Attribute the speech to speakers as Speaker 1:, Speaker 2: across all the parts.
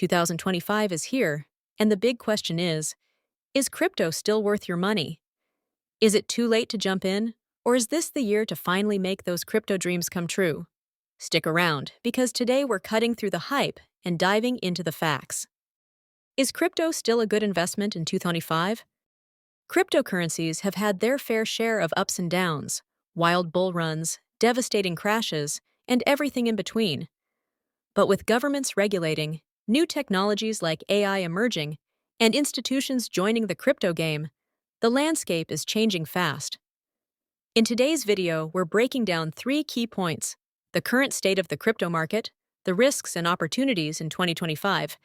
Speaker 1: 2025 is here, and the big question is crypto still worth your money? Is it too late to jump in, or is this the year to finally make those crypto dreams come true? Stick around, because today we're cutting through the hype and diving into the facts. Is crypto still a good investment in 2025? Cryptocurrencies have had their fair share of ups and downs, wild bull runs, devastating crashes, and everything in between. But with governments regulating, new technologies like AI emerging, and institutions joining the crypto game, the landscape is changing fast. In today's video, we're breaking down 3 key points: the current state of the crypto market, the risks and opportunities in 2025,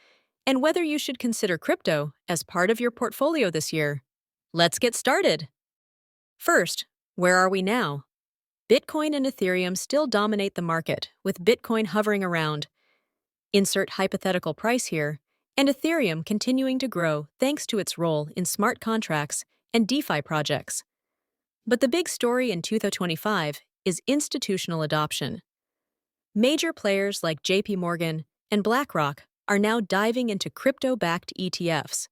Speaker 1: and whether you should consider crypto as part of your portfolio this year. Let's get started. First, where are we now? Bitcoin and Ethereum still dominate the market, with Bitcoin hovering around. Insert hypothetical price here, and Ethereum continuing to grow thanks to its role in smart contracts and DeFi projects. But the big story in 2025 is institutional adoption. Major players like JP Morgan and BlackRock are now diving into crypto-backed ETFs.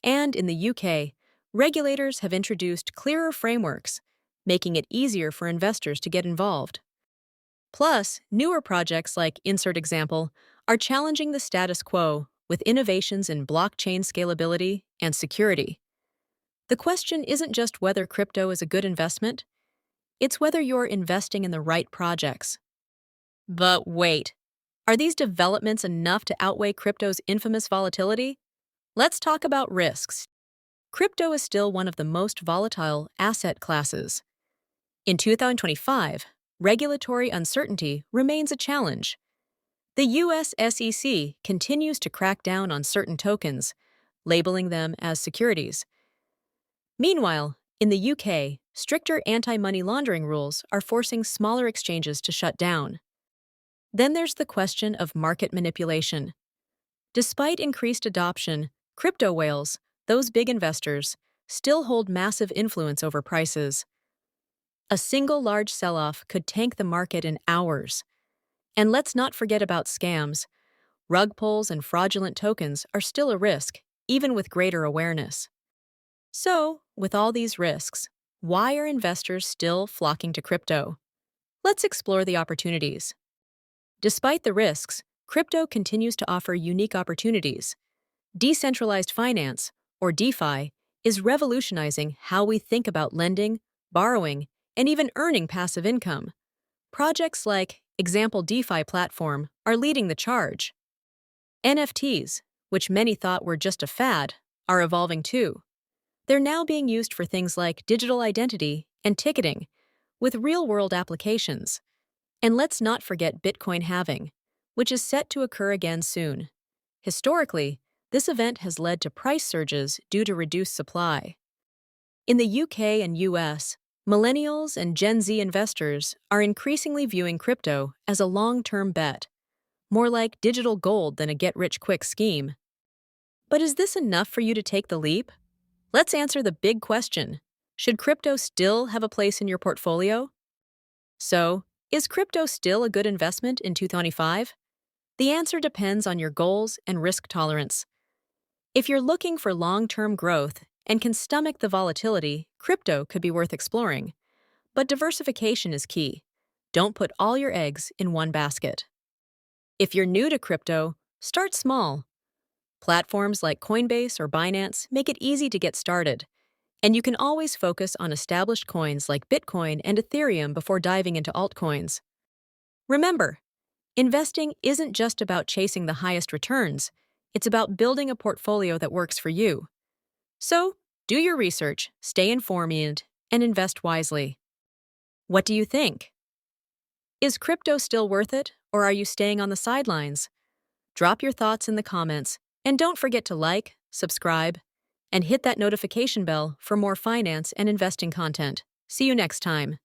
Speaker 1: And in the UK, regulators have introduced clearer frameworks, making it easier for investors to get involved. Plus, newer projects like Insert Example are challenging the status quo with innovations in blockchain scalability and security. The question isn't just whether crypto is a good investment, it's whether you're investing in the right projects. But wait, are these developments enough to outweigh crypto's infamous volatility? Let's talk about risks. Crypto is still one of the most volatile asset classes. In 2025, regulatory uncertainty remains a challenge. The US SEC continues to crack down on certain tokens, labeling them as securities. Meanwhile, in the UK, stricter anti-money laundering rules are forcing smaller exchanges to shut down. Then there's the question of market manipulation. Despite increased adoption, crypto whales, those big investors, still hold massive influence over prices. A single large sell-off could tank the market in hours. And let's not forget about scams. Rug pulls and fraudulent tokens are still a risk, even with greater awareness. So, with all these risks, why are investors still flocking to crypto? Let's explore the opportunities. Despite the risks, crypto continues to offer unique opportunities. Decentralized finance, or DeFi, is revolutionizing how we think about lending, borrowing, and even earning passive income. Projects like Example DeFi platform are leading the charge. NFTs, which many thought were just a fad, are evolving too. They're now being used for things like digital identity and ticketing, with real-world applications. And let's not forget Bitcoin halving, which is set to occur again soon. Historically, this event has led to price surges due to reduced supply. In the UK and US, millennials and Gen Z investors are increasingly viewing crypto as a long-term bet, more like digital gold than a get-rich-quick scheme. But is this enough for you to take the leap? Let's answer the big question. Should crypto still have a place in your portfolio? So, is crypto still a good investment in 2025? The answer depends on your goals and risk tolerance. If you're looking for long-term growth and can stomach the volatility, crypto could be worth exploring. But diversification is key. Don't put all your eggs in one basket. If you're new to crypto, start small. Platforms like Coinbase or Binance make it easy to get started. And you can always focus on established coins like Bitcoin and Ethereum before diving into altcoins. Remember, investing isn't just about chasing the highest returns, it's about building a portfolio that works for you. So, do your research, stay informed, and invest wisely. What do you think? Is crypto still worth it, or are you staying on the sidelines? Drop your thoughts in the comments, and don't forget to like, subscribe, and hit that notification bell for more finance and investing content. See you next time.